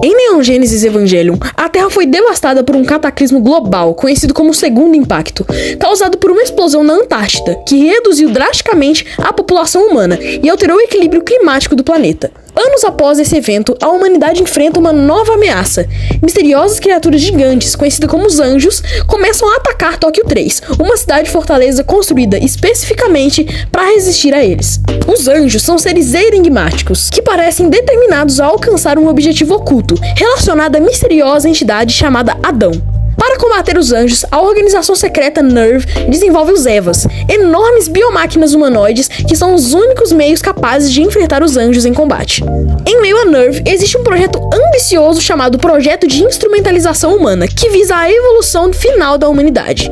Em Neon Genesis Evangelion, a Terra foi devastada por um cataclismo global, conhecido como Segundo Impacto, causado por uma explosão na Antártida, que reduziu drasticamente a população humana e alterou o equilíbrio climático do planeta. Anos após esse evento, a humanidade enfrenta uma nova ameaça. Misteriosas criaturas gigantes, conhecidas como os Anjos, começam a atacar Tóquio 3, uma cidade-fortaleza construída especificamente para resistir a eles. Os Anjos são seres enigmáticos, que parecem determinados a alcançar um objetivo oculto, relacionado à misteriosa entidade chamada Adão. Para combater os Anjos, a organização secreta NERV desenvolve os Evas, enormes biomáquinas humanoides que são os únicos meios capazes de enfrentar os Anjos em combate. Em meio a NERV, existe um projeto ambicioso chamado Projeto de Instrumentalização Humana, que visa a evolução final da humanidade.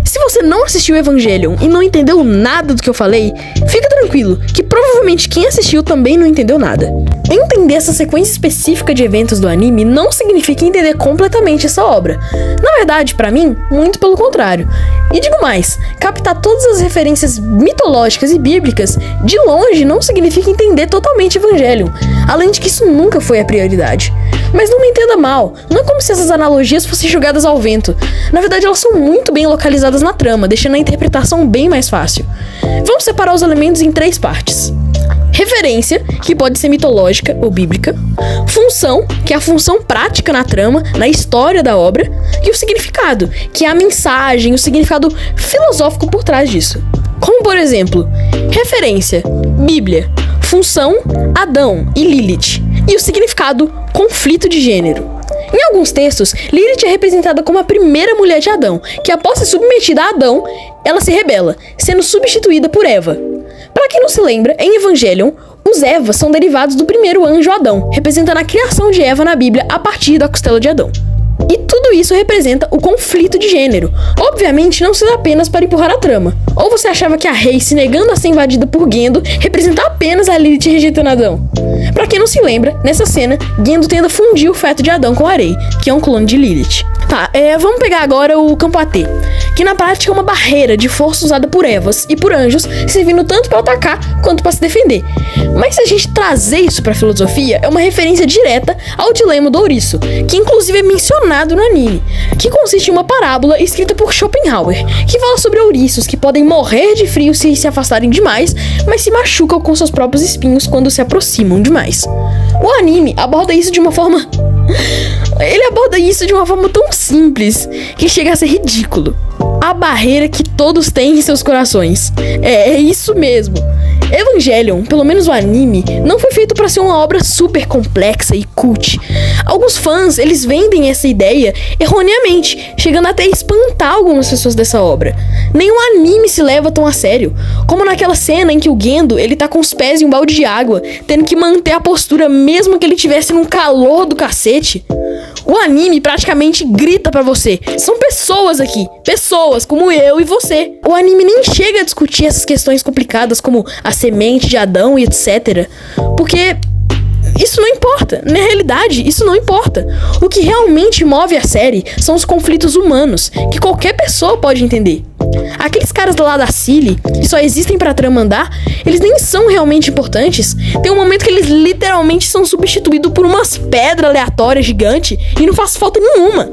Se você não assistiu Evangelion e não entendeu nada do que eu falei, fica tranquilo, que provavelmente quem assistiu também não entendeu nada. Entender essa sequência específica de eventos do anime não significa entender completamente essa obra. Na verdade, pra mim, muito pelo contrário. E digo mais, captar todas as referências mitológicas e bíblicas de longe não significa entender totalmente Evangelion, além de que isso nunca foi a prioridade. Mas não me entenda mal, não é como se essas analogias fossem jogadas ao vento. Na verdade, elas são muito bem localizadas na trama, deixando a interpretação bem mais fácil. Vamos separar os elementos em 3 partes. Referência, que pode ser mitológica ou bíblica. Função, que é a função prática na trama, na história da obra. E o significado, que é a mensagem, o significado filosófico por trás disso. Como, por exemplo, referência, Bíblia. Função, Adão e Lilith. E o significado, conflito de gênero. Em alguns textos, Lilith é representada como a primeira mulher de Adão, que após ser submetida a Adão, ela se rebela, sendo substituída por Eva. Para quem não se lembra, em Evangelion, os Evas são derivados do primeiro anjo Adão, representando a criação de Eva na Bíblia a partir da costela de Adão. E tudo isso representa o conflito de gênero, obviamente não sendo apenas para empurrar a trama. Ou você achava que a Rei se negando a ser invadida por Gendo representa apenas a Lilith rejeitando Adão? Pra quem não se lembra, nessa cena, Gendo tenta fundir o feto de Adão com a Rei, que é um clone de Lilith. Vamos pegar agora o campo AT, que na prática é uma barreira de força usada por Evas e por anjos, servindo tanto para atacar quanto para se defender. Mas se a gente trazer isso pra filosofia, é uma referência direta ao dilema do ouriço, que inclusive é mencionado no anime, que consiste em uma parábola escrita por Schopenhauer, que fala sobre ouriços que podem morrer de frio se afastarem demais, mas se machucam com seus próprios espinhos quando se aproximam demais. O anime aborda isso de uma forma... Ele aborda isso de uma forma tão simples que chega a ser ridículo. A barreira que todos têm em seus corações. É isso mesmo. Evangelion, pelo menos o anime, não foi feito para ser uma obra super complexa e cult. Alguns fãs, eles vendem essa ideia erroneamente, chegando até a espantar algumas pessoas dessa obra. Nenhum anime se leva tão a sério, como naquela cena em que o Gendo, ele tá com os pés em um balde de água, tendo que manter a postura mesmo que ele tivesse num calor do cacete. O anime praticamente grita pra você, são pessoas aqui, pessoas como eu e você. O anime nem chega a discutir essas questões complicadas como a semente de Adão e etc, porque isso não importa. Na realidade, isso não importa. O que realmente move a série são os conflitos humanos, que qualquer pessoa pode entender. Aqueles caras lá da Silly, que só existem pra trama andar, eles nem são realmente importantes. Tem um momento que eles literalmente são substituídos por umas pedras aleatórias gigantes e não faz falta nenhuma.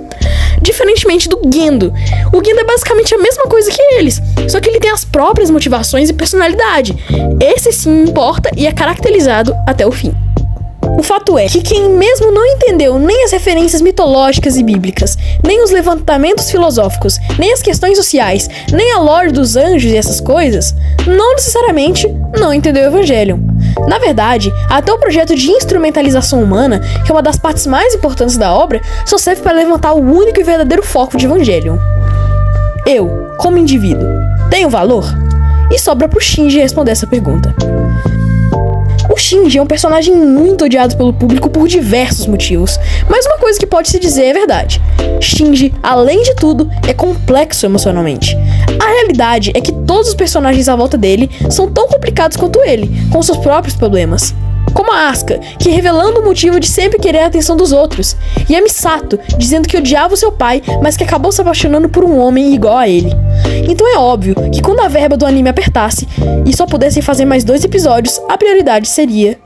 Diferentemente do Gendo. O Gendo é basicamente a mesma coisa que eles, só que ele tem as próprias motivações e personalidade. Esse sim importa e é caracterizado até o fim. O fato é que quem mesmo não entendeu nem as referências mitológicas e bíblicas, nem os levantamentos filosóficos, nem as questões sociais, nem a lore dos anjos e essas coisas, não necessariamente não entendeu o Evangelion. Na verdade, até o projeto de instrumentalização humana, que é uma das partes mais importantes da obra, só serve para levantar o único e verdadeiro foco de Evangelion. Eu, como indivíduo, tenho valor? E sobra pro Shinji responder essa pergunta. O Shinji é um personagem muito odiado pelo público por diversos motivos, mas uma coisa que pode se dizer é verdade. Shinji, além de tudo, é complexo emocionalmente. A realidade é que todos os personagens à volta dele são tão complicados quanto ele, com seus próprios problemas. Como a Asuka, que revelando o motivo de sempre querer a atenção dos outros, e a Misato, dizendo que odiava o seu pai, mas que acabou se apaixonando por um homem igual a ele. Então é óbvio que quando a verba do anime apertasse e só pudessem fazer mais 2 episódios, a prioridade seria...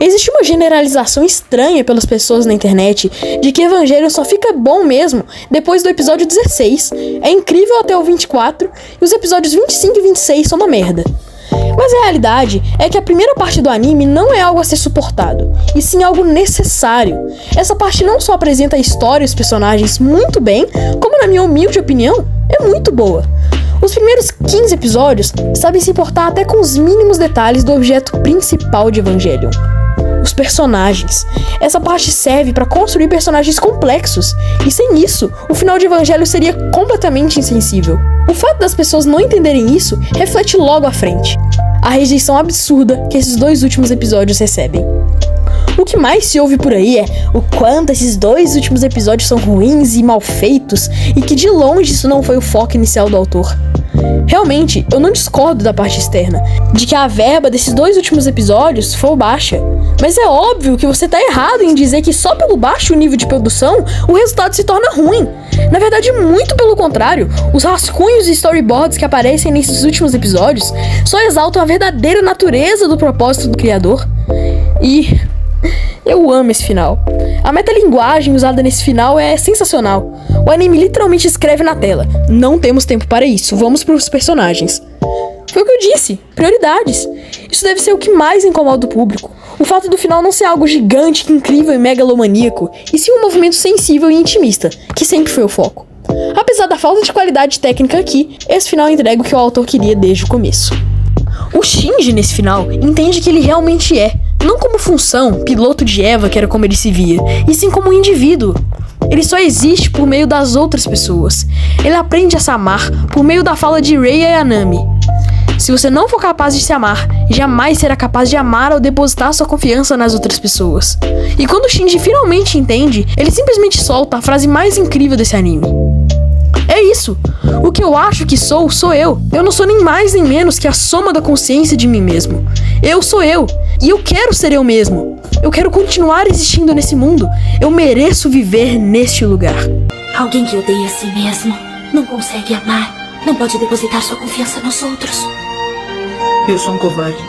Existe uma generalização estranha pelas pessoas na internet de que Evangelion só fica bom mesmo depois do episódio 16, é incrível até o 24 e os episódios 25 e 26 são uma merda. Mas a realidade é que a primeira parte do anime não é algo a ser suportado, e sim algo necessário. Essa parte não só apresenta a história e os personagens muito bem, como na minha humilde opinião, é muito boa. Os primeiros 15 episódios sabem se importar até com os mínimos detalhes do objeto principal de Evangelion: os personagens. Essa parte serve para construir personagens complexos, e sem isso, o final de Evangelion seria completamente insensível. O fato das pessoas não entenderem isso reflete logo à frente a rejeição absurda que esses 2 últimos episódios recebem. O que mais se ouve por aí é o quanto esses 2 últimos episódios são ruins e mal feitos, e que de longe isso não foi o foco inicial do autor. Realmente, eu não discordo da parte externa, de que a verba desses 2 últimos episódios foi baixa. Mas é óbvio que você tá errado em dizer que só pelo baixo nível de produção, o resultado se torna ruim. Na verdade, muito pelo contrário, os rascunhos e storyboards que aparecem nesses últimos episódios só exaltam a verdadeira natureza do propósito do criador. E eu amo esse final. A metalinguagem usada nesse final é sensacional. O anime literalmente escreve na tela: não temos tempo para isso, vamos para os personagens. Foi o que eu disse, prioridades. Isso deve ser o que mais incomoda o público. O fato do final não ser algo gigante, incrível e megalomaníaco, e sim um movimento sensível e intimista, que sempre foi o foco. Apesar da falta de qualidade técnica aqui, esse final entrega o que o autor queria desde o começo. O Shinji nesse final entende que ele realmente é, não como função, piloto de Eva, que era como ele se via, e sim como um indivíduo. Ele só existe por meio das outras pessoas. Ele aprende a se amar por meio da fala de Rei e Anami. Se você não for capaz de se amar, jamais será capaz de amar ou depositar sua confiança nas outras pessoas. E quando o Shinji finalmente entende, ele simplesmente solta a frase mais incrível desse anime: é isso! O que eu acho que sou, sou eu. Eu não sou nem mais nem menos que a soma da consciência de mim mesmo. Eu sou eu. E eu quero ser eu mesmo. Eu quero continuar existindo nesse mundo. Eu mereço viver neste lugar. Alguém que odeia a si mesmo não consegue amar. Não pode depositar sua confiança nos outros. Eu sou um covarde.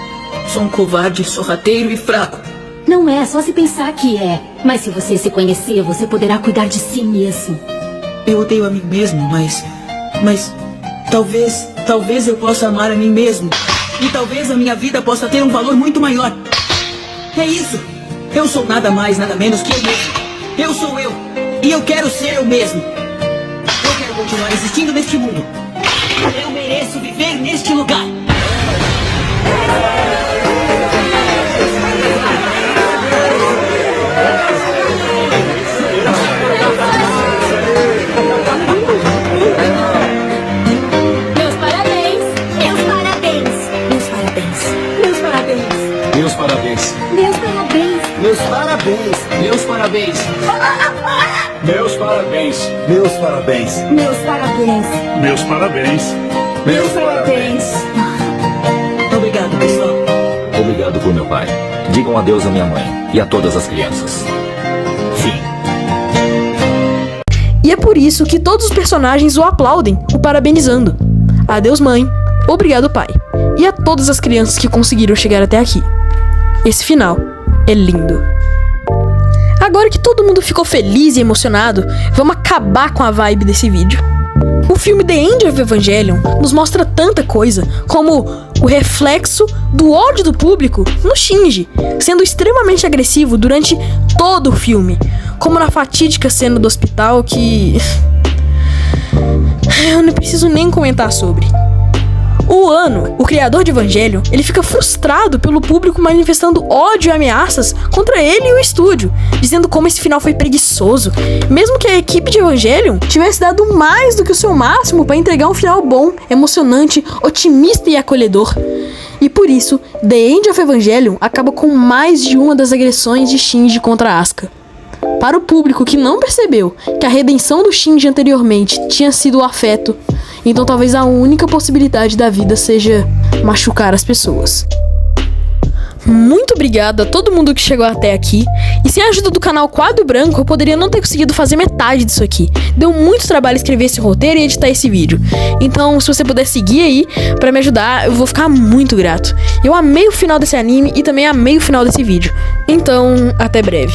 Sou um covarde, sorrateiro e fraco. Não é, só se pensar que é. Mas se você se conhecer, você poderá cuidar de si mesmo. Eu odeio a mim mesmo, mas talvez eu possa amar a mim mesmo. E talvez a minha vida possa ter um valor muito maior. É isso. Eu sou nada mais, nada menos que eu mesmo. Eu sou eu. E eu quero ser eu mesmo. Eu quero continuar existindo neste mundo. Eu mereço viver neste lugar. Meus parabéns! Meus parabéns! Meus parabéns! Meus parabéns! Meus parabéns. Meus parabéns! Meus parabéns. Meus parabéns. Meus parabéns. Meus parabéns. Meus parabéns! Meus parabéns. Meus parabéns! Obrigado, pessoal. Obrigado por meu pai. Digam adeus à minha mãe e a todas as crianças. Fim. E é por isso que todos os personagens o aplaudem, o parabenizando. Adeus, mãe. Obrigado, pai. E a todas as crianças que conseguiram chegar até aqui. Esse final é lindo. Agora que todo mundo ficou feliz e emocionado, vamos acabar com a vibe desse vídeo. O filme The End of Evangelion nos mostra tanta coisa, como o reflexo do ódio do público no Shinji, sendo extremamente agressivo durante todo o filme, como na fatídica cena do hospital que... eu não preciso nem comentar sobre. O Ano, o criador de Evangelion, ele fica frustrado pelo público manifestando ódio e ameaças contra ele e o estúdio, dizendo como esse final foi preguiçoso, mesmo que a equipe de Evangelion tivesse dado mais do que o seu máximo para entregar um final bom, emocionante, otimista e acolhedor. E por isso, The End of Evangelion acaba com mais de uma das agressões de Shinji contra Asuka. Para o público que não percebeu que a redenção do Shinji anteriormente tinha sido o afeto, então talvez a única possibilidade da vida seja machucar as pessoas. Muito obrigado a todo mundo que chegou até aqui. E sem a ajuda do canal Quadro Branco, eu poderia não ter conseguido fazer metade disso aqui. Deu muito trabalho escrever esse roteiro e editar esse vídeo. Então, se você puder seguir aí pra me ajudar, eu vou ficar muito grato. Eu amei o final desse anime e também amei o final desse vídeo. Então, até breve.